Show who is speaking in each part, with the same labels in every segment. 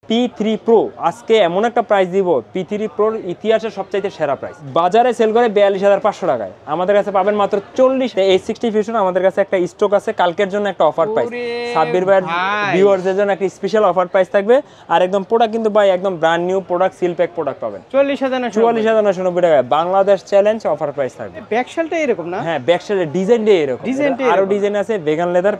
Speaker 1: P3 Pro আজকে এমন একটা প্রাইস দিব, P3 Proর ইতিহাসের সবচাইতে সেরা প্রাইস। বাজারে সেল করে 42,500 টাকায়, আমাদের কাছে পাবেন মাত্র 40। A60 Fusion আমাদের কাছে একটা স্টক আছে, কালকের জন্য একটা অফার প্রাইস। সাব্বির ভাইয়ের ভিউয়ারদের জন্য একটা স্পেশাল অফার প্রাইস থাকবে। আর একদম প্রোডাক্ট কিন্তু ভাই একদম brand new product, seal pack product পাবেন 44,990 টাকায়। বাংলাদেশ চ্যালেঞ্জ অফার প্রাইস থাকবে।
Speaker 2: ব্যাকশেলটা এরকম না?
Speaker 1: হ্যাঁ, ব্যাকশেলের ডিজাইনটা এরকম, আরো ডিজাইন আছে ভেগান লেদার।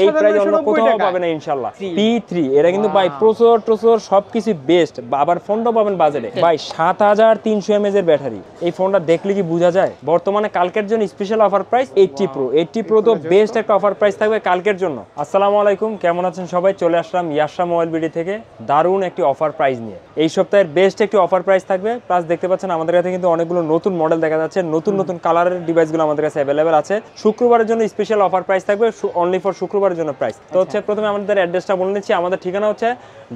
Speaker 1: এই প্রাইস অন্য কোথাও পাবেন না ইনশাআল্লাহ। P3 এটা কিন্তু ভাই প্রসেসর সবকিছু বেস্ট, আবার ফোনটা পাবেন বাজেটে ভাই 7300 mAh এর ব্যাটারি। এই ফোনটা দেখলে কি বোঝা যায়? বর্তমানে কালকের জন্য স্পেশাল অফার প্রাইস 80 Pro তো বেস্ট একটা অফার প্রাইস থাকবে কালকের জন্য। আসসালামু আলাইকুম, কেমন আছেন সবাই? চলে আসলাম ইয়াশা মোবাইল বিডি থেকে দারুণ একটি অফার প্রাইস নিয়ে। এই সপ্তাহের বেস্ট একটি অফার প্রাইস থাকবে। প্লাস দেখতে পাচ্ছেন আমাদের কাছে কিন্তু অনেকগুলো নতুন মডেল দেখা যাচ্ছে, নতুন কালারের ডিভাইসগুলো আমাদের কাছে অ্যাভেলেবেল আছে। শুক্রবারের জন্য স্পেশাল অফার প্রাইস থাকবে, অনলি ফর শুক্রবারের জন্য প্রাইস। তো হচ্ছে প্রথমে আমাদের অ্যাড্রেসটা বলে নিচ্ছি। আমাদের ঠিকানা হচ্ছে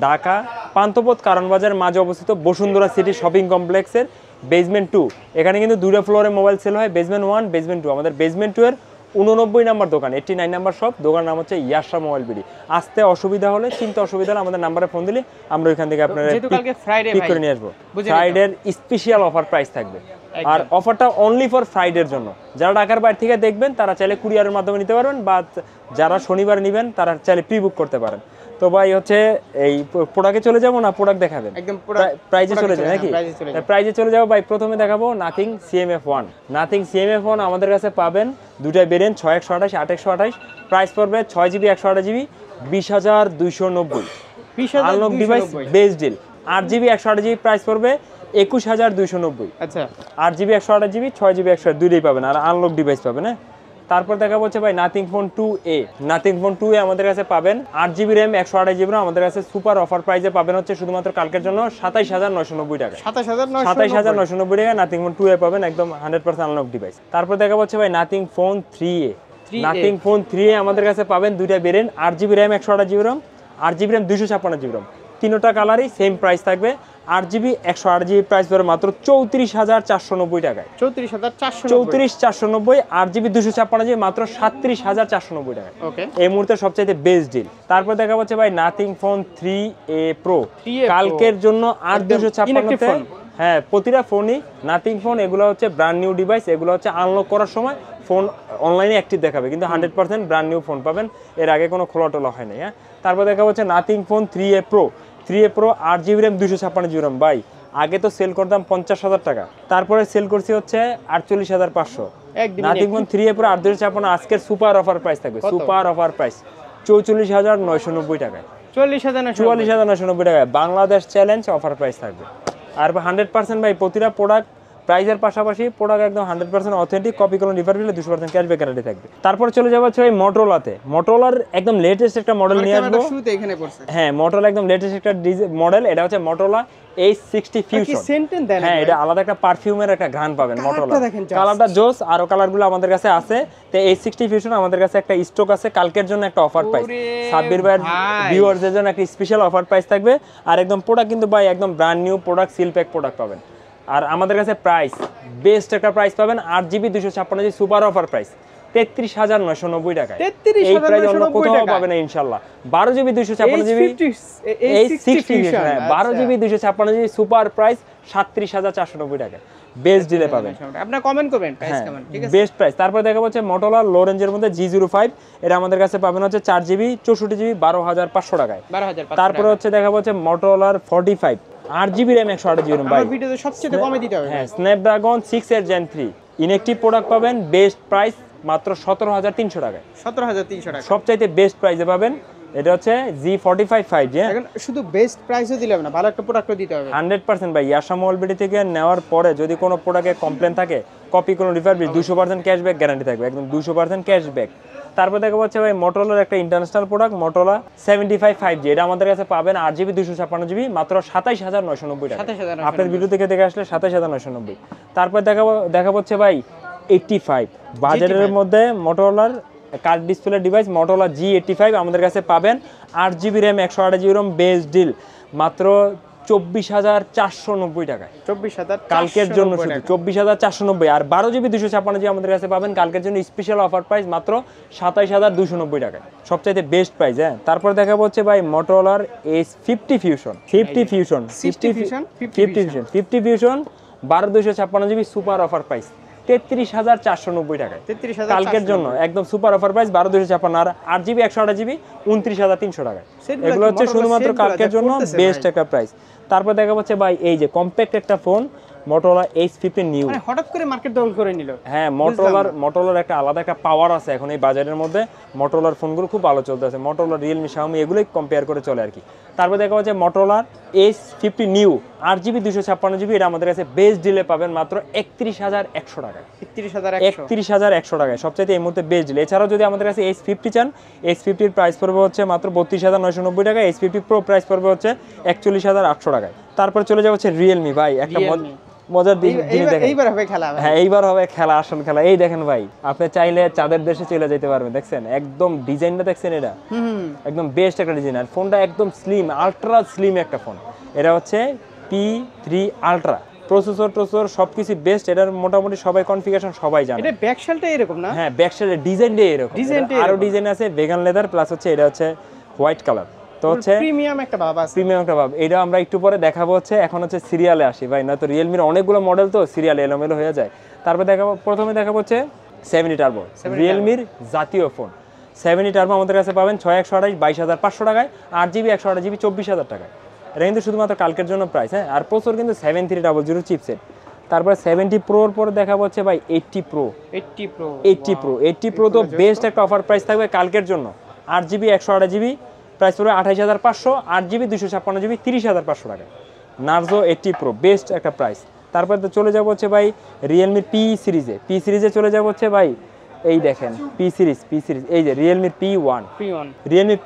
Speaker 1: ঢাকা পান্থপথ কারণ বাজার মাঝে অবস্থিত বসুন্ধরা সিটি শপিং কমপ্লেক্সের বেসমেন্ট 2। এখানে কিন্তু দুটো ফ্লোরে মোবাইল সেল হয়, বেসমেন্ট 1, বেসমেন্ট 2। আমাদের বেসমেন্ট 2 এর 89 নাম্বার দোকান, 89 নাম্বার শপ, দোকান নাম হচ্ছে ইয়াশা মোবাইল বিডি। আসতে অসুবিধা হলে, চিন্তা অসুবিধা হলে আমাদের নাম্বারে ফোন দিলে আমরা ওইখান থেকে আপনারা পিক করে নিয়ে আসবো। ফ্রাইডের স্পেশাল অফার প্রাইস থাকবে, আর অফারটা অনলি ফর ফ্রাইডের জন্য। যারা ঢাকার বাইরে থেকে দেখবেন তারা চাইলে কুরিয়ারের মাধ্যমে নিতে পারবেন, বা যারা শনিবার নেবেন তারা চাইলে প্রি বুক করতে পারেন। তো ভাই হচ্ছে এই প্রোডাক্টে চলে যাবো না প্রোডাক্ট দেখাবেন? একদম প্রাইজে চলে যায় নাকি? প্রাইজে চলে যাবো ভাই। প্রথমে দেখাবো নাথিং CMF1। নাথিং CMF1 আমাদের কাছে পাবেন দুটাই ভেরিয়েন্ট, 6128, 8128। প্রাইস পড়বে 6GB 128GB 20,290। Unlock device best deal. 8GB 128GB price পড়বে 21,290। আচ্ছা, 8GB 128GB 6GB 128 দুইটাই পাবেন, আর আনলক ডিভাইস পাবেন। হ্যাঁ, তারপর দেখা হচ্ছে ভাই nothing phone 2A। Nothing phone 2A আমাদের কাছে পাবেন 8GB RAM 128GB RAM। আমাদের কাছে সুপার অফার প্রাইসে পাবেন হচ্ছে শুধুমাত্র কালকের জন্য 27,990 টাকা। 27,990 টাকা নাথিং ফোন 2A পাবেন, একদম 100% আনলক ডিভাইস। তারপর দেখা হচ্ছে ভাই nothing phone 3A। Nothing phone 3A আমাদের কাছে পাবেন দুইটা variant, 8GB RAM 128GB RAM, 8GB RAM 256GB RAM। তিনটা কালারই সেম প্রাইস থাকবে। 8GB 128GB প্রাইস পড়বে মাত্র 34,490 টাকায়। 34,490। 8GB 256GB মাত্র 37,490 টাকায়। এই মুহূর্তে সবচেয়ে বেস্ট ডিল। তারপর দেখা হচ্ছে ভাই নাথিং ফোন 3A Pro কালকের জন্য 8256। হ্যাঁ, প্রতিটা ফোনই নাথিং ফোন, এগুলো হচ্ছে ব্র্যান্ড নিউ ডিভাইস। এগুলো হচ্ছে আনলক করার সময় ফোন অনলাইনে অ্যাক্টিভ দেখাবে, কিন্তু 100% ব্র্যান্ড নিউ ফোন পাবেন, এর আগে কোনো খোলা টোলা হয় না। হ্যাঁ, তারপর দেখা হচ্ছে nothing phone 3A Pro। 3A Pro 8GB RAM 256GB RAM। ভাই আগে তো সেল করতাম 50,000 টাকা, তারপরে সেল করছি হচ্ছে 48,500। নাথিং ফোন 3A Pro 8/256 আজকের সুপার অফার প্রাইস থাকবে, সুপার অফার প্রাইস 44,990 টাকায়। 44,990 টাকায় বাংলাদেশ চ্যালেঞ্জ অফার প্রাইস থাকবে। আর 100% ভাই প্রতিটা প্রোডাক্ট প্রাইজের পাশাপাশি প্রোডাক্ট একদম 100% অথেন্টিক, কপি করুন রিফার দিলে 200% ক্যাশব্যাক গ্যারান্টি থাকবে। তারপর চলে যাবো হচ্ছে ভাই মোটরোলাতে। মোটরোলার একদম লেটেস্ট একটা মডেল নিয়ে আসবো। হ্যাঁ, মোটরোলা একদম লেটেস্ট একটা মডেল। এটা হচ্ছে মোটরোলা A60 Fusion। হ্যাঁ, এটা আলাদা একটা পারফিউমের একটা ঘ্রাণ পাবেন। মোটরোলা কালারটা জোস, আরো কালারগুলো আমাদের কাছে আছে। তো A60 Fusion আমাদের কাছে একটা স্টক আছে, কালকের জন্য একটা অফার প্রাইস। সাব্বির ভাইয়ের ভিউয়ারদের জন্য একটা স্পেশাল অফার প্রাইস থাকবে। আর একদম প্রোডাক্ট কিন্তু ভাই একদম brand new product, seal pack product পাবেন। আর আমাদের কাছে প্রাইস বেস্ট একটা প্রাইস পাবেন, 8GB 256GB super offer price 33,990 টাকায়। এই প্রাইস অন্য কোথাও পাবেন না ইনশাআল্লাহ। 12GB 256GB A60 হ্যাঁ, 12GB 256GB সুপার প্রাইস 37,490 টাকায় বেস্ট ডিলে পাবেন।
Speaker 2: আপনারা কমেন্ট করবেন প্রাইস কেমন, ঠিক আছে?
Speaker 1: Best price. তারপর দেখা হচ্ছে মোটরোলা লো রেঞ্জের মধ্যে G05। এটা আমাদের কাছে পাবেন হচ্ছে 4GB 64GB 12,500 টাকায়। তারপর হচ্ছে দেখা হচ্ছে মোটরোলার 45 8GB RAM 128GB RAM। ভাই
Speaker 2: ভিডিওতে সবচেয়ে কমে দিতে হবে।
Speaker 1: হ্যাঁ, স্ন্যাপড্রাগন 6 Gen 3 ইনঅ্যাকটিভ প্রোডাক্ট পাবেন, বেস্ট প্রাইস মাত্র 17,300 টাকায়।
Speaker 2: 17,300 টাকা
Speaker 1: সবচাইতে বেস্ট প্রাইসে পাবেন। এটা হচ্ছে G45 5G।
Speaker 2: এখন শুধু বেস্ট প্রাইসও দিলে হবে না, ভালো একটা প্রোডাক্টও দিতে হবে।
Speaker 1: 100% ভাই ইয়াশা মোবাইল বিডি থেকে নেওয়ার পরে যদি কোনো প্রোডাক্টে কমপ্লেন থাকে, কপি কোনো রিফার 200% ক্যাশব্যাক গ্যারান্টি থাকবে, একদম 200% ক্যাশব্যাক। তারপর দেখা হচ্ছে ভাই মোটরোলার একটা ইন্টারন্যাশনাল প্রোডাক্ট মোটরোলা 75 5G। এটা আমাদের কাছে পাবেন 8GB 256GB মাত্র 27,990 টাকা। আপনার ভিডিও দেখে আসলে 27,990। তারপর দেখা হচ্ছে ভাই 85 বাজারের মধ্যে মোটরোলার curved display device Motorola G85 আমাদের কাছে পাবেন 8GB RAM 128GB RAM best deal মাত্র 24,490 টাকায়।
Speaker 2: 24,000
Speaker 1: কালকের জন্য শুধু 24,490। আর 12 GB 256 GB আমাদের কাছে পাবেন কালকের জন্য স্পেশাল অফার প্রাইস মাত্র 27,290 টাকায়, সবচাইতে বেস্ট প্রাইস। হ্যাঁ, তারপর দেখাবো হচ্ছে ভাই মোটরোলার H50 fusion, 50 fusion 12 GB super offer price 33,490 টাকায়।
Speaker 2: 33,490
Speaker 1: কালকের জন্য একদম সুপার অফার প্রাইস 12,256। আর 8 GB 128 GB 29,300 টাকায়। এগুলো হচ্ছে শুধুমাত্র কালকের জন্য বেস্ট একটা প্রাইস। তারপর দেখা যাচ্ছে ভাই এই যে কম্প্যাক্ট একটা ফোন মোটরোলা H50 নিউ,
Speaker 2: মানে হঠাৎ করে মার্কেট দখল করে নিল।
Speaker 1: হ্যাঁ, মোটরোলার একটা আলাদা একটা পাওয়ার আছে এখন এই বাজারের মধ্যে। মোটরোলার ফোনগুলো খুব ভালো চলতেছে, মোটরোলা, রিয়েলমি, শাওমি এগুলোই কম্পেয়ার করে চলে আর কি। তারপর দেখা যাচ্ছে মোটরোলার H50 নিউ 8 GB 256 GB, এটা আমাদের কাছে বেস্ট ডিলে পাবেন মাত্র 31,100 টাকায়। 31,100 টাকায় সবচাইতে এই মুহূর্তে বেস্ট ডিল। এছাড়াও যদি আমাদের কাছে H50 চান, H50 এর প্রাইস পড়বে হচ্ছে মাত্র 32,990 টাকা। H50 প্রো প্রাইস পড়বে হচ্ছে 41,800 টাকায়। তারপর চলে যাচ্ছে রিয়েলমি ভাই, একটা মজার দিন দেখেন।
Speaker 2: এইবার হবে খেলা।
Speaker 1: হ্যাঁ, এইবার হবে খেলা, আসল খেলা। এই দেখেন ভাই, আপনি চাইলে চাঁদের দেশে চলে যেতে পারবেন। দেখছেন একদম ডিজাইনটা, দেখছেন এটা একদম বেস্ট একটা ডিজাইন। আর ফোনটা একদম স্লিম, আলট্রা স্লিম একটা ফোন। এটা হচ্ছে P3 আলট্রা, প্রসেসর সবকিছু বেস্ট। এটার মোটামুটি সবাই কনফিগারেশন সবাই জানে।
Speaker 2: এটা ব্যাকশেলটা এরকম না?
Speaker 1: হ্যাঁ, ব্যাকশেলের ডিজাইনটা এরকম। আরো ডিজাইন আছে ভেগান লেদার, প্লাস হচ্ছে এটা হচ্ছে হোয়াইট কালার। তো হচ্ছে
Speaker 2: প্রিমিয়াম একটা ভাব আছে,
Speaker 1: প্রিমিয়াম একটা ভাব। এটা আমরা একটু পরে দেখাবো। হচ্ছে এখন হচ্ছে সিরিয়ালে আসি ভাই, নয়তো রিয়েলমির অনেকগুলো মডেল তো সিরিয়ালে এলোমেলো হয়ে যায়। তারপর দেখাবো, প্রথমে দেখাবো হচ্ছে 70 টার্বো, রিয়েলমির জাতীয় ফোন 70 টার্বো আমাদের কাছে পাবেন 6128 22,500 টাকায়। 8 GB 128 GB 24,000 টাকায়। এটা কিন্তু শুধুমাত্র কালকের জন্য প্রাইস। হ্যাঁ, আর প্রসেসর কিন্তু 7300 চিপসেট। তারপর 70 প্রোর পরে দেখাবো হচ্ছে ভাই 80 প্রো তো বেস্ট একটা অফার প্রাইস থাকবে কালকের জন্য। 8 GB 128 GB প্রাইস পড়বে 28,500। 8 GB 256 GB 30,500 টাকায়। নার্জো 80 প্রো বেস্ট একটা প্রাইস। তারপর তো চলে যাবো হচ্ছে ভাই রিয়েলমির পি সিরিজে চলে যাবো হচ্ছে ভাই, এই দেখেন পি সিরিজ এই যে রিয়েলমির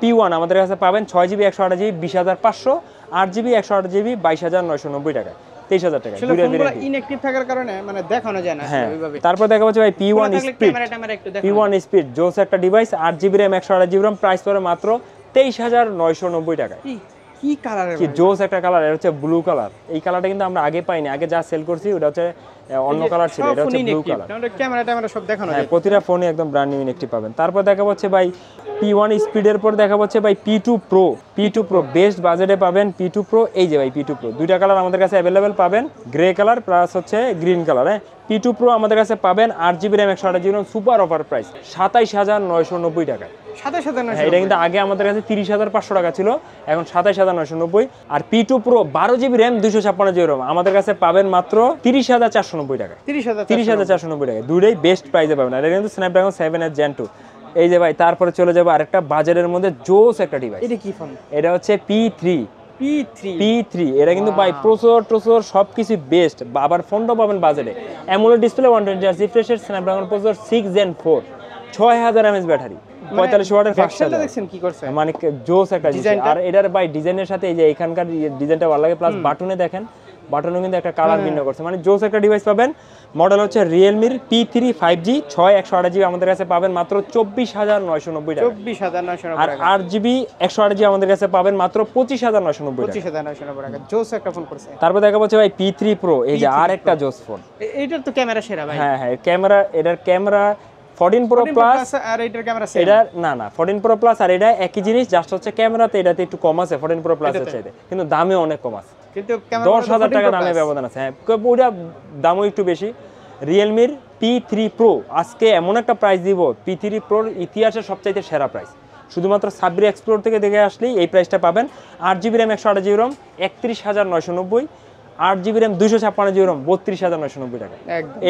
Speaker 1: P1 আমাদের কাছে পাবেন 6 GB 128 GB 20,500। 8 GB 128 GB 22,990 টাকায়, 23,000 টাকা।
Speaker 2: ইনঅ্যাকটিভ থাকার কারণে মানে দেখানো যায় না ওইভাবে।
Speaker 1: তারপর দেখা যাচ্ছে ভাই P1 স্পিড জোস একটা device. 8 GB RAM 128 GB RAM price পড়ে মাত্র 23,990 টাকায়।
Speaker 2: কি কালার,
Speaker 1: কি জোস একটা কালার, এটা হচ্ছে ব্লু কালার। এই কালারটা কিন্তু আমরা আগে পাইনি, আগে যা সেল করছি ওটা হচ্ছে অন্য কালার ছিল, এটা হচ্ছে ব্লু কালার।
Speaker 2: ক্যামেরা সব দেখানো যায়,
Speaker 1: প্রতিটা ফোনে একদম ব্র্যান্ড নিউ ইনঅ্যাকটিভ পাবেন। তারপর দেখা যাচ্ছে ভাই P1 স্পিডের পর দেখা যাচ্ছে ভাই P2 Pro বেস্ট বাজেটে পাবেন। P2 Pro এই যে ভাই P2 Pro দুইটা কালার আমাদের কাছে अवेलेबल পাবেন, গ্রে কালার প্লাস হচ্ছে গ্রিন কালার। হ্যাঁ, P2 Pro আমাদের কাছে পাবেন 8 GB RAM 128 GB super offer price 27,990 টাকা।
Speaker 2: 27,990।
Speaker 1: এটা কিন্তু আগে আমাদের কাছে 30,500 টাকা ছিল, এখন 27,990। আর P2 Pro 12 GB RAM 256 GB RAM আমাদের কাছে পাবেন মাত্র 30,490 টাকা। 30,490 টাকা, দুটোই বেস্ট প্রাইসে পাবেন। আর এটা কিন্তু স্ন্যাপড্রাগন 7 Gen 2। এই যে ভাই, তারপরে চলে যাবো আরেকটা বাজারের মধ্যে জোস একটা ডিভাইস।
Speaker 2: এটা কি ফোন?
Speaker 1: এটা হচ্ছে P3। এটা কিন্তু ভাই প্রসেসর সবকিছু বেস্ট। আবার ফোনটা পাবেন বাজারে AMOLED display 120 Hz refresh rate, Snapdragon processor 6 Gen 4, 6000 mAh battery, 45 ওয়াটের ফাস্ট চার্জার।
Speaker 2: দেখছেন কি করছে,
Speaker 1: মানে জোস একটা ডিজাইন। আর এটার ভাই ডিজাইনের সাথে এই যে এখানকার ডিজাইনটা ভালো লাগে, প্লাস বাটনে দেখেন, বাটনে কিন্তু একটা কালার ভিন্ন করছে, মানে জোস একটা ডিভাইস পাবেন। মডেল হচ্ছে রিয়েলমির P3 5G 6/128 GB আমাদের কাছে পাবেন মাত্র 24,990 টাকা।
Speaker 2: 24,990
Speaker 1: আর 8 GB 128 GB আমাদের কাছে পাবেন মাত্র 25,990 টাকা।
Speaker 2: 25,990 টাকা, জোস একটা ফোন করছে।
Speaker 1: তারপর দেখা যাচ্ছে ভাই P3 Pro, এই যে আরেকটা জোস ফোন।
Speaker 2: এইটার তো ক্যামেরা সেরা ভাই।
Speaker 1: হ্যাঁ, এটার ক্যামেরা 14 Pro Plus
Speaker 2: আর এটার ক্যামেরা সেম।
Speaker 1: এটা না 14 Pro Plus আর এটা একই জিনিস, জাস্ট হচ্ছে ক্যামেরাতে এটাতে একটু কম আছে 14 Pro Plus এর চাইতে, কিন্তু দামে অনেক কম আছে।
Speaker 2: কিন্তু ক্যামেরা
Speaker 1: 10,000 টাকা দামে ব্যবধান আছে। হ্যাঁ, ওটা দামও একটু বেশি। রিয়েলমির P3 Pro আজকে এমন একটা প্রাইস দিব, P3 Pro ইতিহাসের সবচাইতে সেরা প্রাইস। শুধুমাত্র সাবরি এক্সপ্লোর থেকে দেখে আসলেই এই প্রাইসটা পাবেন। 8 GB RAM 128 GB ROM 31,990, 8 GB RAM 256 GB ROM 32,990 টাকা।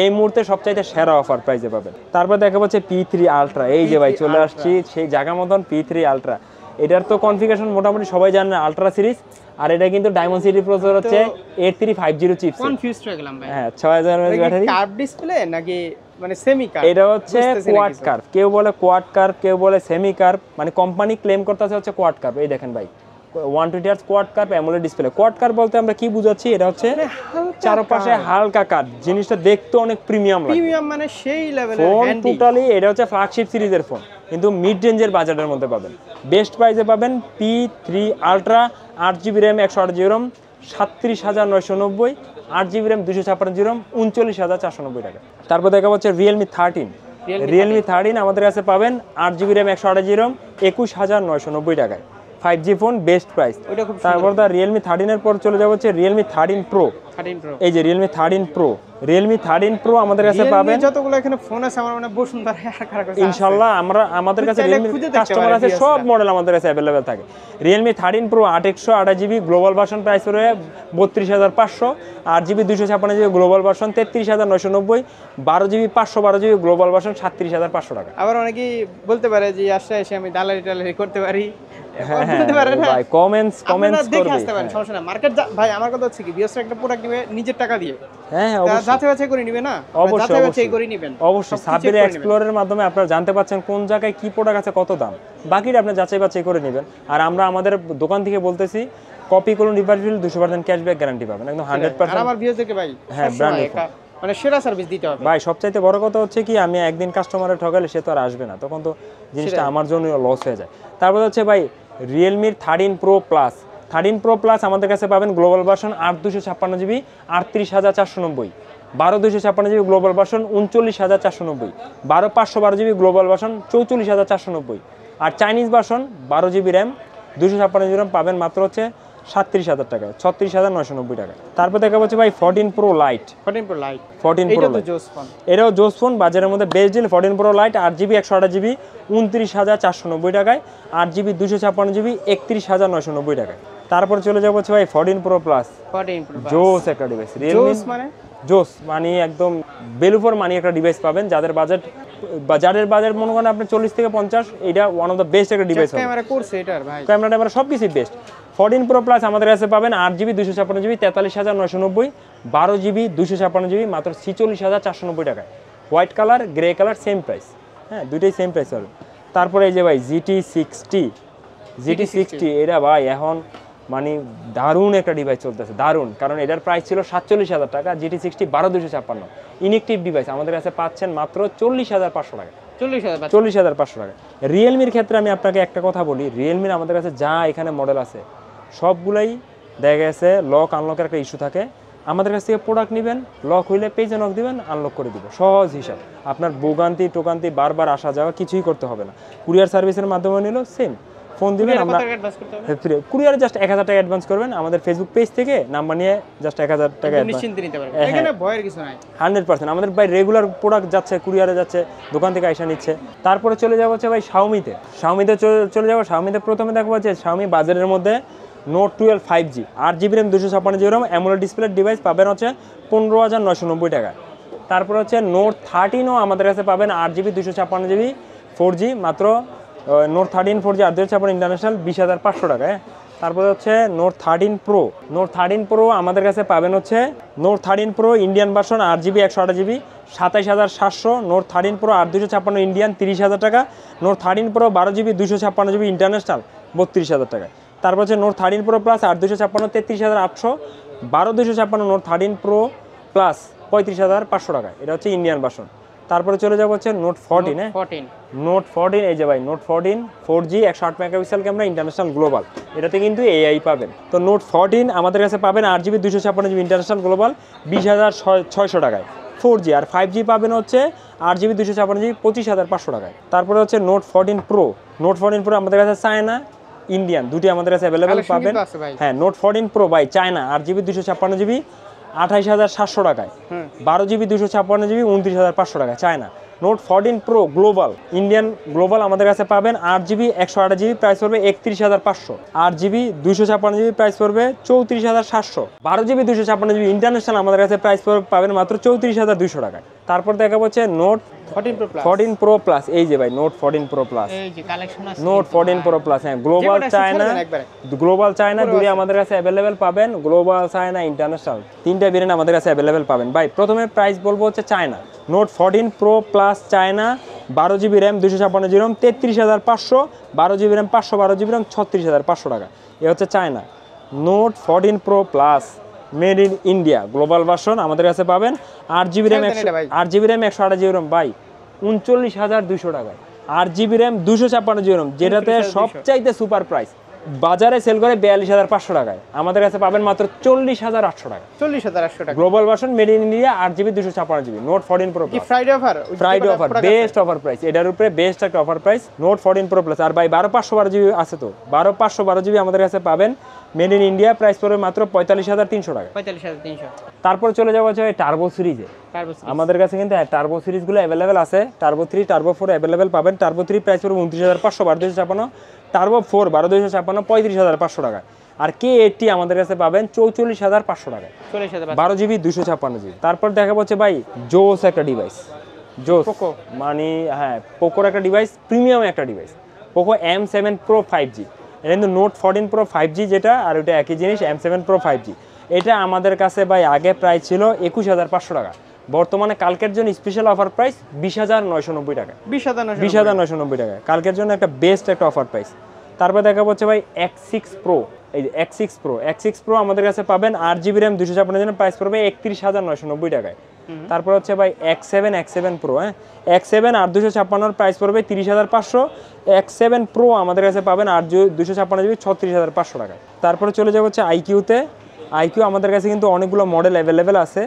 Speaker 1: এই মুহূর্তে সবচাইতে সেরা অফার প্রাইসে পাবেন। তারপর দেখা যাচ্ছে P3 Ultra, এই যে ভাই চলে আসছি সেই জায়গা মতন P3 Ultra। এটার তো কনফিগারেশন মোটামুটি সবাই জানেন, আলট্রা সিরিজ। আর এটা কিন্তু ডায়মন্ড সিটি প্রসেসর হচ্ছে 8350 চিপস।
Speaker 2: কনফিউজড হয়ে গেলাম ভাই।
Speaker 1: হ্যাঁ, 6000 mAh ব্যাটারি।
Speaker 2: কার্ভ ডিসপ্লে নাকি মানে সেমি কার্ভ?
Speaker 1: এটা হচ্ছে কোয়াড কার্ভ, কেউ বলে কোয়াড কার্ভ, কেউ বলে সেমি কার্ভ, মানে কোম্পানি ক্লেম করতেছে হচ্ছে কোয়াড কার্ভ। এই দেখেন ভাই 120 Hz quad curve AMOLED display. Quad curve বলতে আমরা কি বুঝাচ্ছি, এটা হচ্ছে চারপাশে হালকা কাট, জিনিসটা দেখতে অনেক প্রিমিয়াম লাগে।
Speaker 2: প্রিমিয়াম মানে সেই লেভেলের
Speaker 1: ফোন টোটালি। এটা হচ্ছে ফ্ল্যাগশিপ সিরিজের ফোন, কিন্তু মিড রেঞ্জের বাজেটের মধ্যে পাবেন। বেস্ট প্রাইসে পাবেন P3 Ultra 8 GB RAM 128 GB ROM 37,990, 8GB RAM 256GB ROM 39,490 টাকা। তারপর দেখা হচ্ছে রিয়েলমি 13। রিয়েলমি 13 আমাদের কাছে পাবেন 8GB র্যাম 128GB ROM 21,990 টাকায়। 5G phone best price. তারপর রিয়েলমি 13 এর পর চলে যাবো হচ্ছে রিয়েলমি 13 প্রো। এই যে রিয়েলমি 13 প্রো, রিয়েলমি 13 প্রো আমাদের কাছে পাবেন
Speaker 2: যতগুলো এখানে ফোন আছে আমার মানে বসুন্ধরা
Speaker 1: ইনশাআল্লাহ আমাদের কাছে রিয়েলমি কাস্টমার আছে, সব মডেল আমাদের কাছে अवेलेबल থাকে। Realme 13 pro 8/128GB global version price পড়বে 32,500, 8GB 256GB global version 33,990, 12GB 512GB global version 37,500 টাকা।
Speaker 2: আবার অনেকেই বলতে পারে যে আসলে এসে আমি দালালি করতে পারি।
Speaker 1: ভাই কমেন্টস
Speaker 2: দেখে আসতে পারেন, সমস্যা না। মার্কেট ভাই আমার কথা হচ্ছে কি বিএসআর একটা প্রোডাক্ট নিবে নিজের টাকা দিয়ে, হ্যাঁ অবশ্যই যাচাই বাছাই করে নিবে না, যাচাই বাছাই করে নেবেন
Speaker 1: অবশ্যই। সাবির এক্সপ্লোরের মাধ্যমে আপনারা জানতে পাচ্ছেন কোন জায়গায় কি প্রোডাক্ট আছে, কত দাম, বাকিটা আপনি যাচাই বাছাই করে নেবেন। আর আমরা আমাদের দোকান থেকে বলতেছি কপি করুন রিভার্সিবল 200% ক্যাশব্যাক গ্যারান্টি পাবেন একদম 100%।
Speaker 2: আর আমার ভিউজ দেখে ভাই
Speaker 1: হ্যাঁ ব্র্যান্ড
Speaker 2: মানে সেরা সার্ভিস দিতে হবে
Speaker 1: ভাই। সবচাইতে বড় কথা হচ্ছে কি আমি একদিন কাস্টমারে ঠকালে সে তো আর আসবে না, তখন তো জিনিসটা আমার জন্য লস হয়ে যায়। তারপর হচ্ছে ভাই রিয়েলমির 13 প্রো প্লাস। 13 প্রো প্লাস আমাদের কাছে পাবেন global version 8/256GB 38,490, 12/256GB global version 39,490, 12/512GB global version 44,490, আর Chinese version 12GB RAM 256GB RAM পাবেন মাত্র হচ্ছে 37,000 টাকায়, 36,990 টাকা। তারপর দেখা যাচ্ছে ভাই 14 প্রো লাইট।
Speaker 2: 14 প্রো লাইট
Speaker 1: এটাও জোস ফোন, বাজারের মধ্যে best deal. 14 pro light 8GB 128GB 29,490 টাকায়, 8GB 256GB 31,990 টাকায়। তারপর চলে যাবো হচ্ছে ভাই 14 প্রো প্লাস। জোস একটা ডিভাইস, রিয়েলমি জোস মানে একদম বেলুফর মানে একটা ডিভাইস পাবেন যাদের বাজেট মনে করেন আপনি 40 থেকে 50, এটা ওয়ান অফ দ্য বেস্ট একটা ডিভাইস হবে। ক্যামেরা সবকিছু বেস্ট। 14 প্রো প্লাস আমাদের কাছে পাবেন 8GB 256GB 43,990, 12GB 256GB মাত্র 46,490 টাকায়। White colour, grey colour same price, হ্যাঁ দুইটাই সেম প্রাইস হবে। তারপরে এই যে ভাই GT60 এটা ভাই এখন মানে দারুণ একটা ডিভাইস চলতেছে, দারুণ। কারণ এটার প্রাইস ছিল 47,000 টাকা, GT60 12,256 ইনএক্টিভ ডিভাইস আমাদের কাছে পাচ্ছেন মাত্র 40,500 টাকা। 40,500 টাকা। রিয়েলমির ক্ষেত্রে আমি আপনাকে একটা কথা বলি, রিয়েলমির আমাদের কাছে যা এখানে মডেল আছে সবগুলাই দেখা গেছে লক আনলকের একটা ইস্যু থাকে। আমাদের কাছ থেকে প্রোডাক্ট নেবেন, লক হইলে পেজে নক দিবেন, আনলক করে দিব, সহজ হিসাব। আপনার টোকান্তি বারবার আসা যাওয়া কিছুই করতে হবে না। কুরিয়ার সার্ভিসের মাধ্যমে নিলেও সেম, ফোন দিবেন, আমরা কুরিয়ারে জাস্ট 1000 টাকা অ্যাডভান্স করবেন, আমাদের ফেসবুক পেজ থেকে নাম্বার নিয়ে জাস্ট 1000 টাকা
Speaker 2: নিশ্চিন্তে নিতে পারবেন, এখানে ভয়ের কিছু নাই।
Speaker 1: 100% আমাদের ভাই রেগুলার প্রোডাক্ট যাচ্ছে, কুরিয়ারে যাচ্ছে, দোকান থেকে আইসা নিচ্ছে। তারপরে চলে যাবো হচ্ছে ভাই শাওমিতে চলে যাবো। শাওমিতে প্রথমে দেখবো হচ্ছে শাওমি বাজারের মধ্যে note 12 5G 8GB RAM 256GB ROM AMOLED display device পাবেন হচ্ছে 15,990 টাকায়। তারপর হচ্ছে নোট 13ও আমাদের কাছে পাবেন 8GB 256GB 4G মাত্র নোট 13 4G 856 ইন্টারন্যাশনাল 20,500 টাকায়। তারপরে হচ্ছে নোট 13 প্রো আমাদের কাছে পাবেন হচ্ছে note 13 pro Indian version 8GB 128GB 27,700, note 13 pro 8/256 Indian 30,000 টাকা, note 13 pro 12GB 256GB international 32,000 টাকা। তারপর হচ্ছে note 13 pro plus 8/256 33,800, 12/256 note 13 pro plus 35,500 টাকা, এটা হচ্ছে ইন্ডিয়ান ভার্সন। তারপরে চলে যাবো হচ্ছে নোট 14 নোট 14 এই যে ভাই note 14 4G 108 megapixel camera international global, এটাতে কিন্তু AI পাবেন। তো নোট 14 আমাদের কাছে পাবেন 8GB 256GB ইন্টারন্যাশনাল গ্লোবাল 20,600 টাকায় 4G, আর 5G পাবেন হচ্ছে 8GB 256GB 25,500 টাকায়। তারপরে হচ্ছে নোট 14 প্রো আমাদের কাছে চায়না ইন্ডিয়ান দুটি আমাদের কাছে অ্যাভেলেবেল পাবেন। হ্যাঁ note 14 pro by China 8GB 256GB 28,700 টাকায়, 12GB 256GB 29,500 টাকায় China. Note 14 pro global Indian global আমাদের কাছে পাবেন 8GB 128GB প্রাইস পড়বে 31,500, 8GB 256GB প্রাইস পড়বে 34,700, 12GB 256GB ইন্টারন্যাশনাল আমাদের কাছে প্রাইস পাবেন মাত্র 34,200 টাকায়। তারপর দেখা হচ্ছে নোট 14 প্রো প্লাস এই যে ভাই note 14 pro plus note 14 pro plus হ্যাঁ গ্লোবাল চায়না দুটো আমাদের কাছে অ্যাভেলেবেল পাবেন, গ্লোবাল চায়না ইন্টারন্যাশনাল তিনটা ভেরিয়েন্ট আমাদের কাছে অ্যাভেলেবেল পাবেন। ভাই প্রথমে প্রাইস বলবো হচ্ছে China note 14 pro plus China 12GB RAM 256GB ROM 33,500, 12GB RAM 512GB ROM 36,500 টাকা, এ হচ্ছে China. Note 14 pro plus made in India global version আমাদের কাছে পাবেন 8GB র্যাম 128GB ROM ভাই 39,200 টাকায়, 8GB র্যাম 256GB ROM যেটাতে সবচাইতে সুপার প্রাইস বাজারে সেল করে 42,500 টাকায়, আমাদের কাছে পাবেন মাত্র 40,800 টাকা।
Speaker 2: 40,800 টাকা।
Speaker 1: Global version, made in India, 8GB 256GB, note 14 pro
Speaker 2: কি Friday offer?
Speaker 1: Friday offer, best offer price, এটার উপরে বেস্ট একটা offer price, note 14 pro plus. আর ভাই 12/512GB আছে তো, 12/512GB আমাদের কাছে পাবেন, মেড ইন ইন্ডিয়া, প্রাইস পড়বে মাত্র 45,300 টাকা।
Speaker 2: 45,300।
Speaker 1: তারপর চলে যাবো হচ্ছে টার্বো সিরিজে। আমাদের কাছে কিন্তু টার্বো সিরিজগুলো অ্যাভেলেবেল আছে, টার্বো 3, টার্বো 4 অ্যাভেলেবেল পাবেন। টার্বো 3 প্রাইস পড়বে 29,500, 12,256, টার্বো 4 12,256, 35,500 টাকা। আর K80 আমাদের কাছে পাবেন 44,500 টাকায়, 12GB 256GB। তারপর দেখা হচ্ছে ভাই জোস একটা ডিভাইস, জোস মানে হ্যাঁ পোকোর একটা ডিভাইস, প্রিমিয়াম একটা device, Poco M7 Pro 5G। এটা কিন্তু নোট 14 Pro 5G যেটা, আর ওটা একই জিনিস, M7 Pro 5G। এটা আমাদের কাছে ভাই আগে প্রাইস ছিল 21,500 টাকা, বর্তমানে কালকের জন্য স্পেশাল অফার প্রাইস 20,990 টাকা। 20,990 টাকা কালকের জন্য একটা বেস্ট একটা অফার প্রাইস। তারপর দেখা হচ্ছে ভাই X6 Pro, এই যে X6 Pro আমাদের কাছে পাবেন 8GB RAM 256 জন্য, প্রাইস পড়বে 31,990 টাকায়। তারপর হচ্ছে ভাই X7 Pro, হ্যাঁ X7 8/256 প্রাইস পড়বে 30,500, X7 Pro আমাদের কাছে পাবেন 8/256GB 36,500 টাকায়। তারপরে চলে যাবো হচ্ছে IQ-তে। IQ আমাদের কাছে কিন্তু অনেকগুলো মডেল অ্যাভেলেবেল আছে।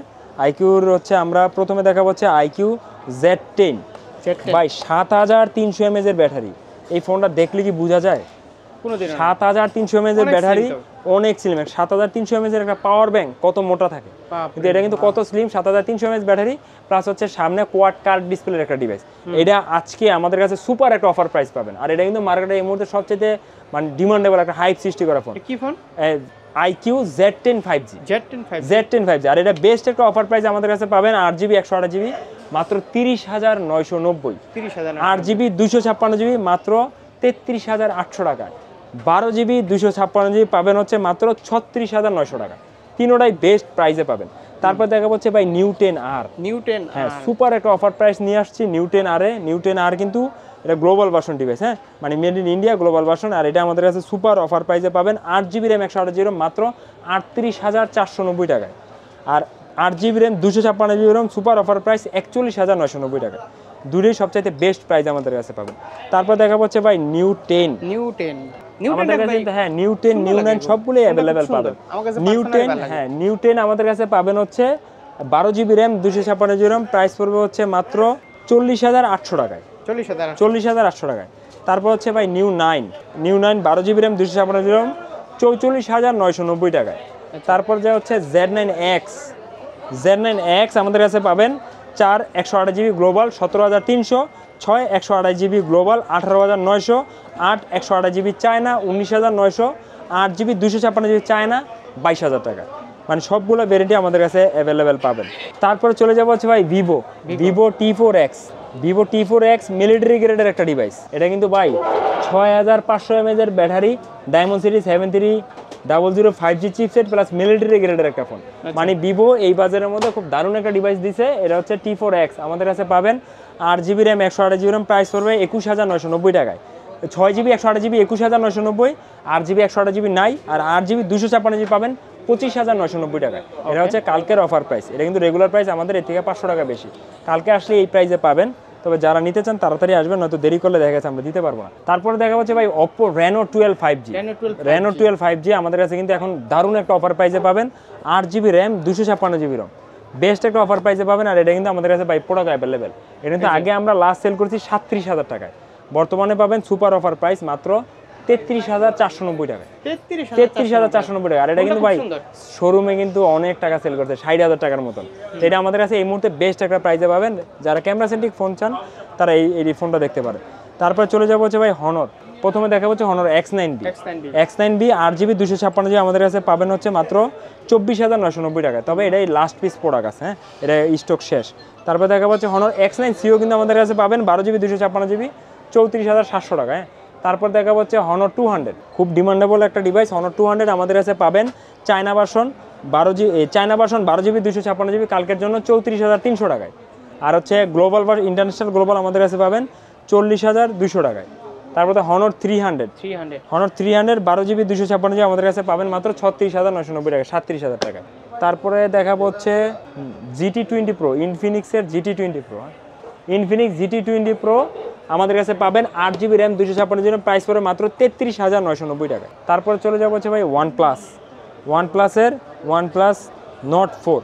Speaker 1: IQ-র হচ্ছে আমরা প্রথমে দেখাবো হচ্ছে IQ Z10 ভাই, 7,300 mAh এর ব্যাটারি। এই ফোনটা দেখলে কি বোঝা যায়? 7,300 mAh এর ব্যাটারি, অনেক স্লিম। 7,300 mAh এর একটা পাওয়ার ব্যাংক কত মোটা থাকে, কিন্তু এটা কিন্তু কত স্লিম, 7,300 mAh ব্যাটারি প্লাস হচ্ছে সামনে কোয়াড কার্ড ডিসপ্লের একটা ডিভাইস। এটা আজকে আমাদের কাছে সুপার একটা অফার প্রাইস পাবেন। আর এটা কিন্তু মার্কেটে এই মুহূর্তে সবচেয়ে মানে ডিমান্ডেবল একটা হাইপ সৃষ্টি করা ফোন।
Speaker 2: কি ফোন?
Speaker 1: IQ Z10 5G। আর এটা বেস্ট একটা অফার প্রাইস আমাদের কাছে পাবেন 8GB 128GB মাত্র 30,990, 8GB 256GB মাত্র 33,800 টাকায়, 12GB 256GB পাবেন হচ্ছে মাত্র 36,900 টাকা। তিনোটাই বেস্ট প্রাইসে পাবেন। তারপর দেখা হচ্ছে ভাই নিউ 10R, হ্যাঁ সুপার একটা অফার প্রাইস নিয়ে আসছি নিউ 10R এ। নিউ 10R কিন্তু এটা গ্লোবাল ভার্সন ডিভাইস, হ্যাঁ মানে made in India global version. আর এটা আমাদের কাছে সুপার অফার প্রাইসে পাবেন 8GB RAM 128GB মাত্র 38,490 টাকায়, আর 8GB RAM 256GB RAM super offer price 41,990 টাকা। দুটোই সবচাইতে বেস্ট প্রাইস আমাদের কাছে পাবেন। তারপর দেখা হচ্ছে ভাই নিউ 10 আমাদের কাছে, হ্যাঁ নিউ 10 নিউ 9 সবগুলোই অ্যাভেলেবেল পাবেন। নিউ 10, হ্যাঁ নিউ 10 আমাদের কাছে পাবেন হচ্ছে 12GB RAM 256GB RAM, price পড়বে হচ্ছে মাত্র 40,800 টাকায়, 40,800 টাকায়। তারপর হচ্ছে ভাই new 9 12GB RAM 256GB RAM 44,990 টাকায়। তারপর যা হচ্ছে Z9X আমাদের কাছে পাবেন 4 128GB global 17,300, 6 128GB global 18,900, 8 128GB China 19,900, 8GB 256GB China 22,000 টাকা। মানে সবগুলো ভ্যারিয়েন্টি আমাদের কাছে অ্যাভেলেবেল পাবেন। তারপরে চলে যাবো হচ্ছে ভাই ভিভো T4X মিলিটারি গ্রেডের একটা ডিভাইস। এটা কিন্তু ভাই 6,500 mAh এর battery, diamond series 7300 5G chipset plus military গ্রেডের একটা ফোন। মানে ভিভো এই বাজারের মধ্যে খুব দারুণ একটা ডিভাইস দিছে। এটা হচ্ছে T4X আমাদের কাছে পাবেন 8GB RAM 128GB RAM, price পড়বে 21,990 টাকায়। 6GB 128GB 21,990, 8GB 128GB নাই, আর 8GB 256GB পাবেন 25,990 টাকায়। এটা হচ্ছে কালকের অফার প্রাইস। এটা কিন্তু রেগুলার প্রাইস আমাদের এর থেকে 500 টাকা বেশি। কালকে আসলে এই প্রাইসে পাবেন, তবে যারা নিতে চান তাড়াতাড়ি আসবেন, নয়তো দেরি করলে দেখা গেছে আমরা দিতে পারবো না। তারপরে দেখা হচ্ছে ভাই Oppo Reno 12 5G আমাদের কাছে কিন্তু এখন দারুণ একটা অফার প্রাইসে পাবেন 8GB RAM 256GB ROM, best একটা অফার প্রাইসে পাবেন। আর এটা কিন্তু আমাদের কাছে ভাই প্রোডাক্ট অ্যাভেলেবেল। এটা কিন্তু আগে আমরা লাস্ট সেল করছি 37,000 টাকায়, বর্তমানে পাবেন সুপার অফার প্রাইস মাত্র 33,490 টাকা, 33,490 টাকা। আর এটা কিন্তু ভাই শোরুমে কিন্তু অনেক টাকা সেল করছে, 60,000 টাকার মতন। এটা আমাদের কাছে এই মুহূর্তে বেস্ট একটা প্রাইসে পাবেন। যারা ক্যামেরা সেন্ট্রিক ফোন চান তারা এই ফোনটা দেখতে পারে। তারপর চলে যাবো হচ্ছে ভাই হনর। প্রথমে দেখা হচ্ছে হনর X9B 8GB 256GB আমাদের কাছে পাবেন হচ্ছে মাত্র 24,990 টাকা। তবে এটাই লাস্ট পিস প্রোডাক্ট আছে, হ্যাঁ এটা স্টক শেষ। তারপর দেখা হচ্ছে হনর X9 CO কিন্তু আমাদের কাছে পাবেন 12GB 256GB 34,700 টাকা। হ্যাঁ তারপর দেখা হচ্ছে হনর 200, খুব ডিমান্ডেবল একটা ডিভাইস। হনর 200 আমাদের কাছে পাবেন চায়না ভার্সন 12GB 256GB কালকের জন্য 34,300 টাকায়। আর হচ্ছে গ্লোবাল বা ইন্টারন্যাশনাল গ্লোবাল আমাদের কাছে পাবেন 40,200 টাকায়। তারপরে হনর 300 12GB 256GB আমাদের কাছে পাবেন মাত্র 36,990 টাকা, 37,000 টাকা। তারপরে দেখাবো হচ্ছে GT20 Pro, ইনফিনিক্সের GT20 Pro। Infinix GT20 Pro আমাদের কাছে পাবেন 8GB RAM 256GB প্রাইস পড়ে মাত্র 33,990 টাকায়। তারপরে চলে যাবো হচ্ছে ভাই OnePlus-এর OnePlus Nord 4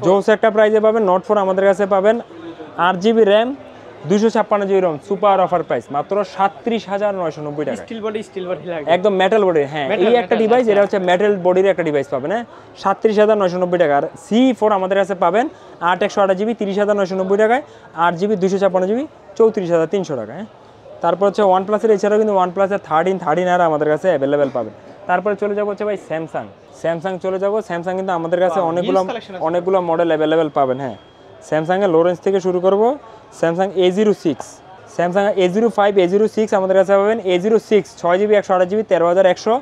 Speaker 1: জোস একটা প্রাইসে পাবেন। Nord 4 আমাদের কাছে পাবেন 8GB RAM 256GB ROM super offer price মাত্র 37,990 টাকা।
Speaker 2: স্টিল বডি লাগে
Speaker 1: একদম মেটাল বডি। হ্যাঁ, এই একটা ডিভাইস, এটা হচ্ছে মেটাল বডির একটা ডিভাইস পাবেন। হ্যাঁ, 37,990 টাকা। আর C4 আমাদের কাছে পাবেন 8 128GB 30,990 টাকায়, 8GB 256GB 34,300 টাকা। হ্যাঁ, তারপর হচ্ছে OnePlus-এর এছাড়াও কিন্তু OnePlus-এর 13 আমাদের কাছে অ্যাভেলেবেল পাবেন। তারপরে চলে যাবো হচ্ছে ভাই স্যামসাং চলে যাবো। স্যামসাং কিন্তু আমাদের কাছে অনেকগুলো মডেল অ্যাভেলেবেল পাবেন। হ্যাঁ, স্যামসাংয়ের লো রেঞ্জ থেকে শুরু করব। Samsung A06, Samsung A05, A06 আমাদের কাছে পাবেন। A06 6GB 128GB 13,100,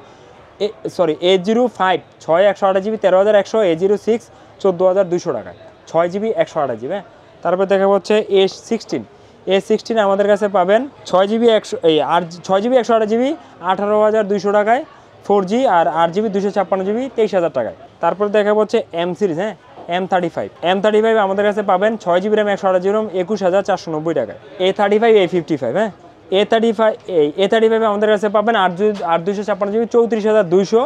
Speaker 1: A05 6 128GB 13,100, A06 14,200 টাকায় 6GB 128GB। হ্যাঁ, তারপর দেখা হচ্ছে A16 আমাদের কাছে পাবেন 6GB 128GB 18,200 টাকায় 4G, আর 8GB 256GB 23,000 টাকায়। তারপর দেখা হচ্ছে M সিরিজ। হ্যাঁ, M35 আমাদের কাছে পাবেন 6GB RAM 128GB ROM 21,490 টাকায়। A35 A55। হ্যাঁ, A35 আমাদের কাছে পাবেন 8/256GB 34,200।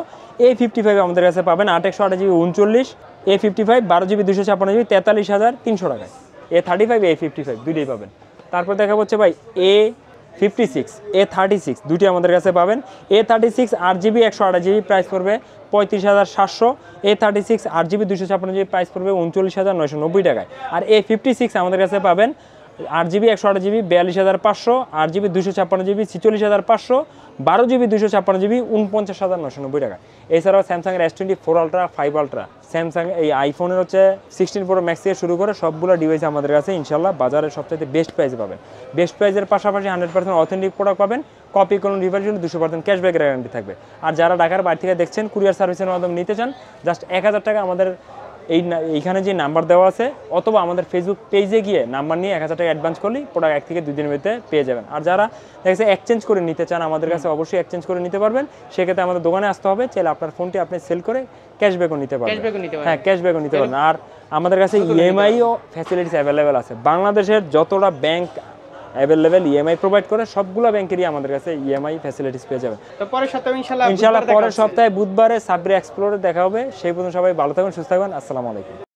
Speaker 1: A55 আমাদের কাছে পাবেন 8 128GB 39, A55 12GB 256GB 43,300 টাকায়। A35 A55 দুইটাই পাবেন। তারপর দেখা হচ্ছে ভাই A36 দুটি আমাদের কাছে পাবেন। A36 8GB 128GB প্রাইস পড়বে 35,700, A36 8GB 256GB প্রাইস পড়বে 39,990 টাকায়। আর A56 আমাদের কাছে পাবেন 8GB 128GB 42,500, 8GB 256GB 46,500, 12GB 256GB 49,990 টাকা। এছাড়াও স্যামসাংয়ের S24 Ultra 5 Ultra, স্যামসাং এই আইফোনের হচ্ছে 16 Pro Max থেকে শুরু করে সবগুলো ডিভাইস আমাদের কাছে ইনশাল্লাহ বাজারের সবথেকে বেস্ট প্রাইসে পাবেন। বেস্ট প্রাইসের পাশাপাশি 100% অথেন্টিক প্রোডাক্ট পাবেন। কপি কোনো ডিভাইস হলে 200% ক্যাশব্যাক গ্যারান্টি থাকবে। আর যারা ঢাকার বাইরে থেকে দেখছেন কুরিয়ার সার্ভিসের মাধ্যমে নিতে চান, জাস্ট 1,000 টাকা আমাদের এইখানে যে নাম্বার দেওয়া আছে অথবা আমাদের ফেসবুক পেজে গিয়ে নাম্বার নিয়ে 1,000 টাকা অ্যাডভান্স করলেই প্রোডাক্ট 1 থেকে 2 দিনের মধ্যে পেয়ে যাবেন। আর যারা দেখছে এক্সচেঞ্জ করে নিতে চান আমাদের কাছে অবশ্যই এক্সচেঞ্জ করে নিতে পারবেন। সেক্ষেত্রে আমাদের দোকানে আসতে হবে, চাইলে আপনার ফোনটি আপনি সেল করে ক্যাশব্যাকও নিতে পারবেন। হ্যাঁ, ক্যাশব্যাকও নিতে পারবেন। আর আমাদের কাছে ইএমআইও ফ্যাসিলিটিস অ্যাভেলেবেল আছে। বাংলাদেশের যতটা ব্যাংক অ্যাভেলেবেল ইএমআই প্রোভাইড করে সবগুলো ব্যাংকেরই আমাদের কাছে ইএমআই ফ্যাসিলিটিস পেয়ে যাবেন।
Speaker 2: তো পরের সপ্তাহে ইনশাআল্লাহ
Speaker 1: পরের সপ্তাহে বুধবারে সাবরি এক্সপ্লোরে দেখা হবে। সেই পর্যন্ত সবাই ভালো থাকবেন, সুস্থ থাকবেন। আসসালামু আলাইকুম।